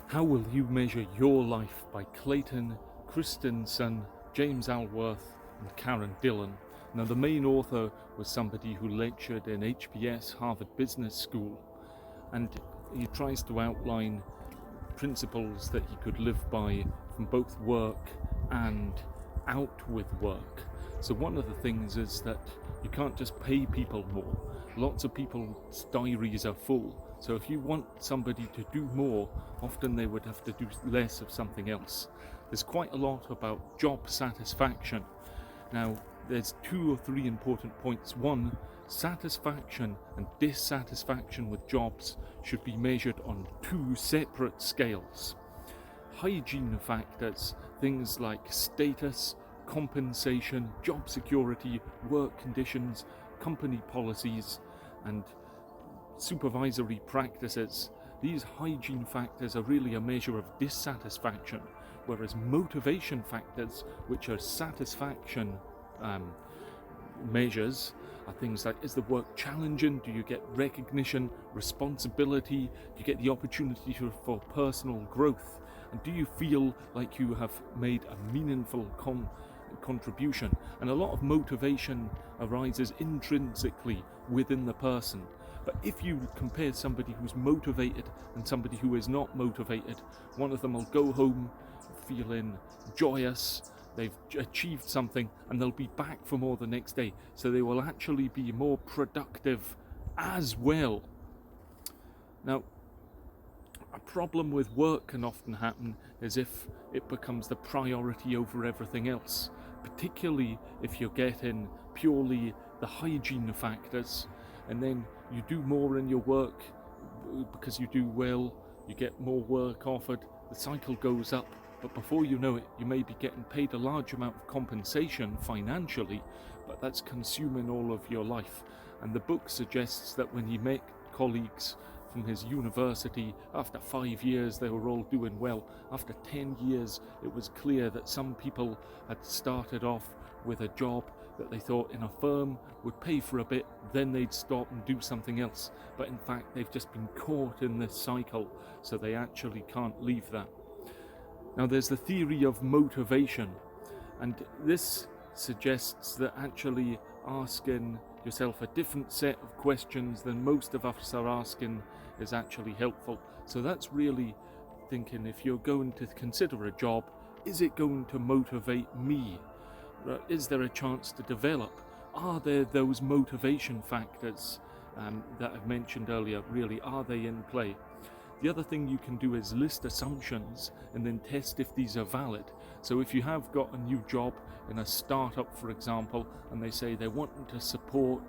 How Will You Measure Your Life by Clayton Christensen, James Alworth and Karen Dillon. Now, the main author was somebody who lectured in HBS, Harvard Business School, and he tries to outline principles that he could live by from both work and out with work. So one of the things is that you can't just pay people more. Lots of people's diaries are full. So if you want somebody to do more, often they would have to do less of something else. There's quite a lot about job satisfaction. Now, there's 2 or 3 important points. One, satisfaction and dissatisfaction with jobs should be measured on 2 separate scales. Hygiene factors, things like status, compensation, job security, work conditions, company policies, and supervisory practices. These hygiene factors are really a measure of dissatisfaction, whereas motivation factors, which are satisfaction measures, are things like, is the work challenging? Do you get recognition, responsibility? Do you get the opportunity for personal growth? And do you feel like you have made a meaningful contribution? And a lot of motivation arises intrinsically within the person. But if you compare somebody who's motivated and somebody who is not motivated, one of them will go home feeling joyous, they've achieved something, and they'll be back for more the next day. So they will actually be more productive as well. Now, a problem with work can often happen is if it becomes the priority over everything else, particularly if you're getting purely the hygiene factors, and then you do more in your work because you do well, you get more work offered, the cycle goes up, but before you know it, you may be getting paid a large amount of compensation financially, but that's consuming all of your life. And the book suggests that when he met colleagues from his university, after 5 years they were all doing well. After 10 years, it was clear that some people had started off with a job that they thought in a firm would pay for a bit, then they'd stop and do something else. But in fact, they've just been caught in this cycle, so they actually can't leave that. Now, there's the theory of motivation, and this suggests that actually asking yourself a different set of questions than most of us are asking is actually helpful. So that's really thinking, if you're going to consider a job, is it going to motivate me? Is there a chance to develop? Are there those motivation factors that I've mentioned earlier? Really, are they in play? The other thing you can do is list assumptions and then test if these are valid. So if you have got a new job in a startup, for example, and they say they're wanting to support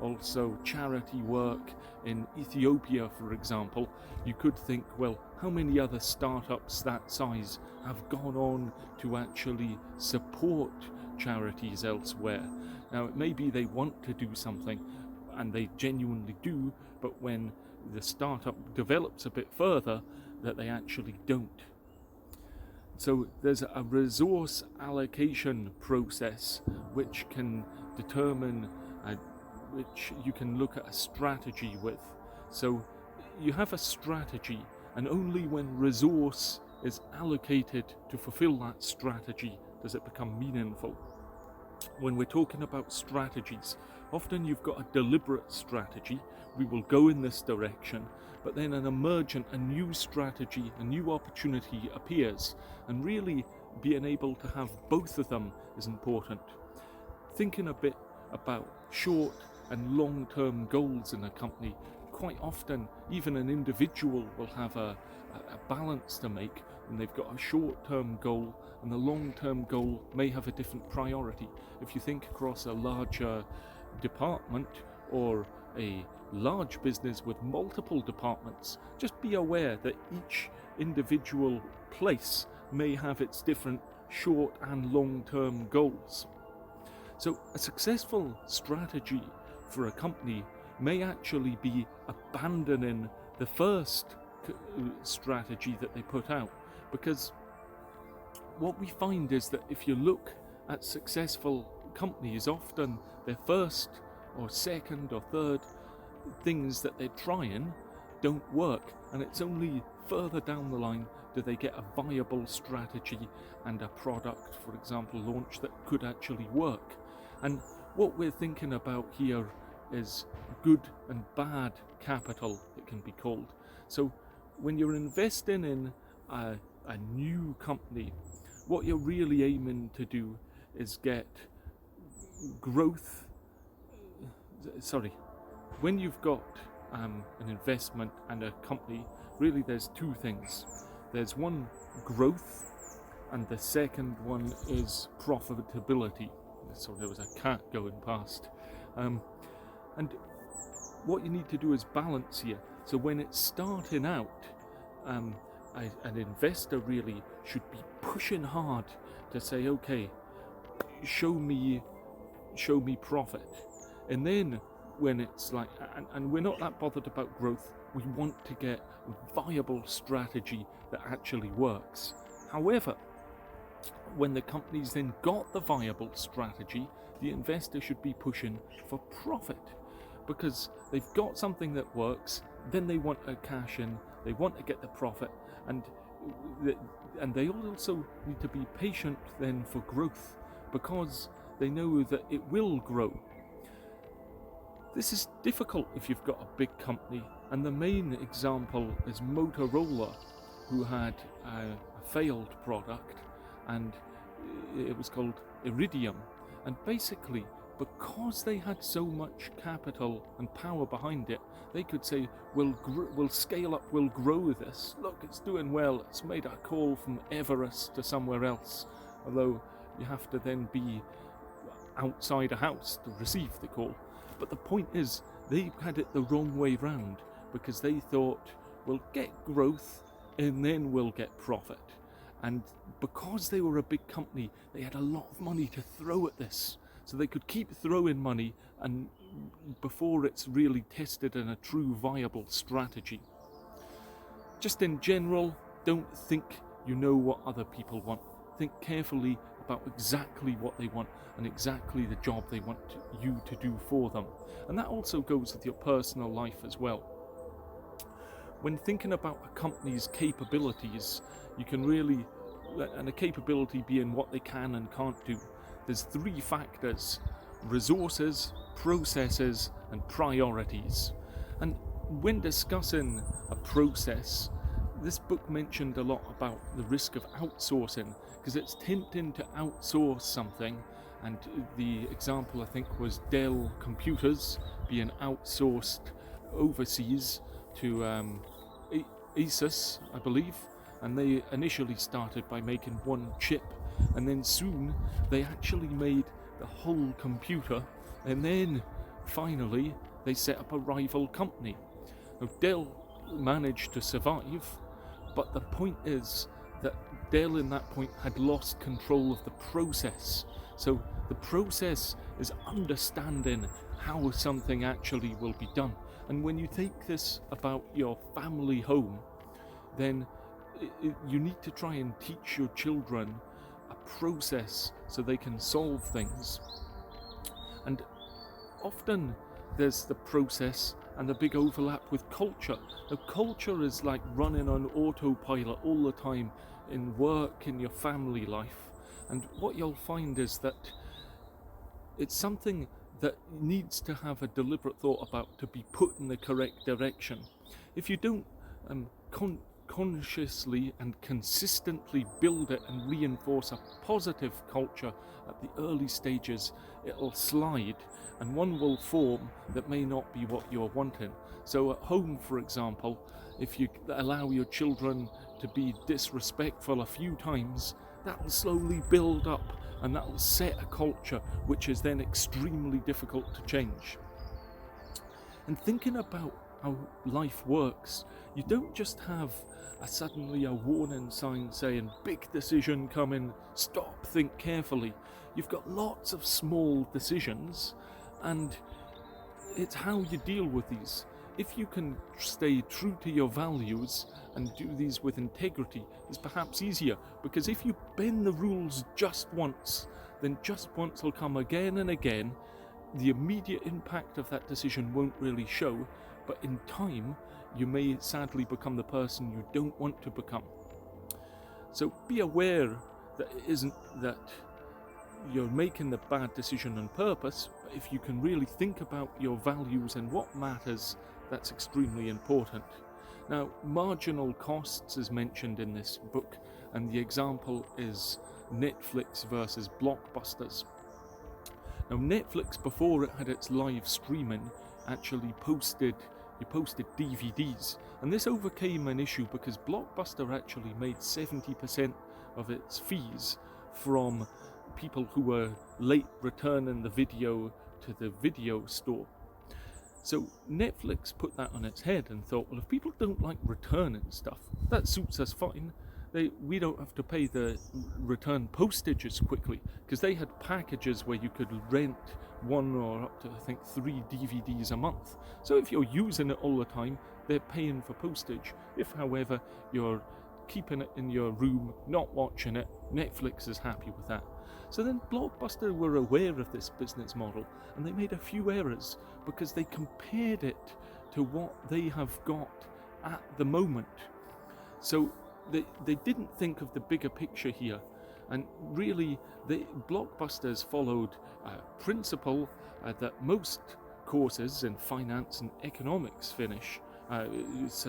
also charity work in Ethiopia, for example, you could think, well, how many other startups that size have gone on to actually support charities elsewhere? Now, it may be they want to do something, and they genuinely do, but when the startup develops a bit further, that they actually don't. So there's a resource allocation process which can determine, which you can look at a strategy with. So you have a strategy, and only when resource is allocated to fulfill that strategy does it become meaningful. When we're talking about strategies, often you've got a deliberate strategy, we will go in this direction, but then an emergent, a new strategy, a new opportunity appears, and really being able to have both of them is important. Thinking a bit about short and long-term goals in a company, quite often even an individual will have a balance to make, and they've got a short-term goal, and the long-term goal may have a different priority. If you think across a larger department or a large business with multiple departments, just be aware that each individual place may have its different short and long-term goals. So a successful strategy for a company may actually be abandoning the first strategy that they put out, because what we find is that if you look at successful companies, often their first or second or third things that they're trying don't work, and it's only further down the line do they get a viable strategy and a product, for example, launch that could actually work. And what we're thinking about here is good and bad capital, it can be called. So when you're investing in a new company, what you're really aiming to do is get growth. When you've got an investment and a company, really there's two things. There's one, growth, and the second one is profitability. So there was a cat going past. And what you need to do is balance here. So when it's starting out, an investor really should be pushing hard to say, okay, show me profit. And then when it's like, and we're not that bothered about growth, we want to get a viable strategy that actually works. However, when the company's then got the viable strategy, the investor should be pushing for profit, because they've got something that works, then they want a cash in, they want to get the profit, and they also need to be patient then for growth, because they know that it will grow. This is difficult if you've got a big company, and the main example is Motorola, who had a failed product, and it was called Iridium. And basically, because they had so much capital and power behind it, they could say, we'll scale up, we'll grow this. Look, it's doing well, it's made a call from Everest to somewhere else, although you have to then be outside a house to receive the call. But the point is, they had it the wrong way round, because they thought, we'll get growth and then we'll get profit. And because they were a big company, they had a lot of money to throw at this. So they could keep throwing money and before it's really tested in a true viable strategy. Just in general, don't think you know what other people want. Think carefully about exactly what they want and exactly the job they want you to do for them. And that also goes with your personal life as well. When thinking about a company's capabilities, you can really, and a capability being what they can and can't do, there's three factors: resources, processes, and priorities. And when discussing a process, this book mentioned a lot about the risk of outsourcing, because it's tempting to outsource something, and the example I think was Dell computers being outsourced overseas to Asus, I believe, and they initially started by making one chip, and then soon they actually made the whole computer, and then finally they set up a rival company. Now, Dell managed to survive, but the point is that Dell in that point had lost control of the process. So the process is understanding how something actually will be done. And when you take this about your family home, then you need to try and teach your children a process so they can solve things. And often there's the process and the big overlap with culture. Now, culture is like running on autopilot all the time in work, in your family life. And what you'll find is that it's something that needs to have a deliberate thought about to be put in the correct direction. If you don't consciously and consistently build it and reinforce a positive culture at the early stages, it'll slide and one will form that may not be what you're wanting. So at home, for example, if you allow your children to be disrespectful a few times, that will slowly build up and that will set a culture which is then extremely difficult to change. And thinking about how life works, you don't just have suddenly a warning sign saying big decision coming, stop, think carefully. You've got lots of small decisions, and it's how you deal with these. If you can stay true to your values and do these with integrity, it's perhaps easier, because if you bend the rules just once, then just once will come again and again. The immediate impact of that decision won't really show, but in time you may sadly become the person you don't want to become. So be aware that it isn't that you're making the bad decision on purpose, but if you can really think about your values and what matters, that's extremely important. Now, marginal costs is mentioned in this book, and the example is Netflix versus Blockbusters. Now, Netflix, before it had its live streaming, actually posted DVDs, and this overcame an issue because Blockbuster actually made 70% of its fees from people who were late returning the video to the video store. So Netflix put that on its head and thought, well, if people don't like returning stuff, that suits us fine. We don't have to pay the return postage as quickly, because they had packages where you could rent 1 or up to, I think, 3 DVDs a month. So if you're using it all the time, they're paying for postage. If, however, you're keeping it in your room, not watching it, Netflix is happy with that. So then Blockbuster were aware of this business model, and they made a few errors because they compared it to what they have got at the moment. So they didn't think of the bigger picture here, and really the Blockbusters followed a principle that most courses in finance and economics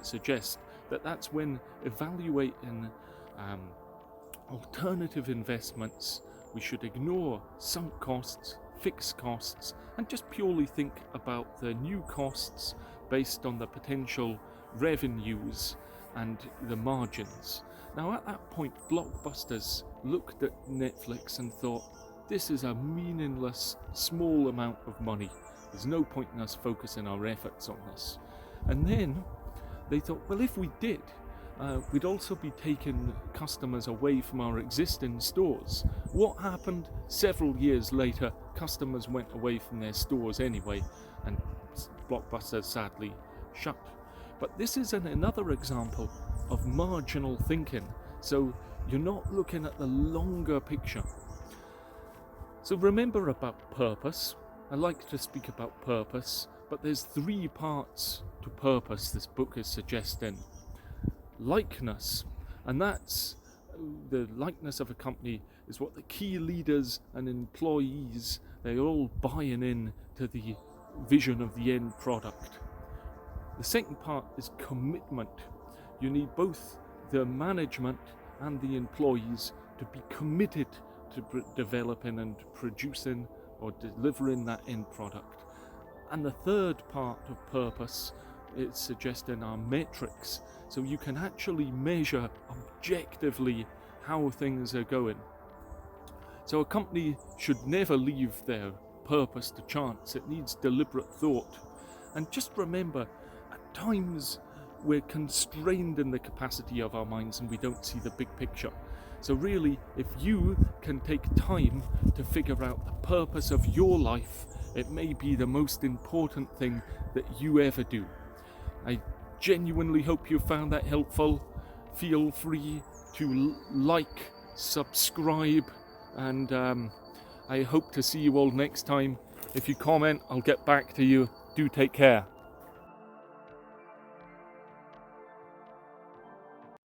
suggest that's when evaluating alternative investments, we should ignore sunk costs, fixed costs, and just purely think about the new costs based on the potential revenues and the margins. Now, at that point, Blockbusters looked at Netflix and thought, this is a meaningless, small amount of money. There's no point in us focusing our efforts on this. And then they thought, well, if we did, we'd also be taking customers away from our existing stores. What happened? Several years later, customers went away from their stores anyway, and Blockbuster sadly shut. But this is another example of marginal thinking. So you're not looking at the longer picture. So remember about purpose. I like to speak about purpose, but there's 3 parts to purpose this book is suggesting. Likeness, and that's the likeness of a company is what the key leaders and employees, they're all buying in to the vision of the end product. The second part is commitment. You need both the management and the employees to be committed to developing and producing or delivering that end product. And the third part of purpose is suggesting our metrics, so you can actually measure objectively how things are going. So a company should never leave their purpose to chance. It needs deliberate thought. And just remember, at times we're constrained in the capacity of our minds and we don't see the big picture. So really, if you can take time to figure out the purpose of your life, it may be the most important thing that you ever do. I genuinely hope you found that helpful. Feel free to like, subscribe, and I hope to see you all next time. If you comment, I'll get back to you. Do take care.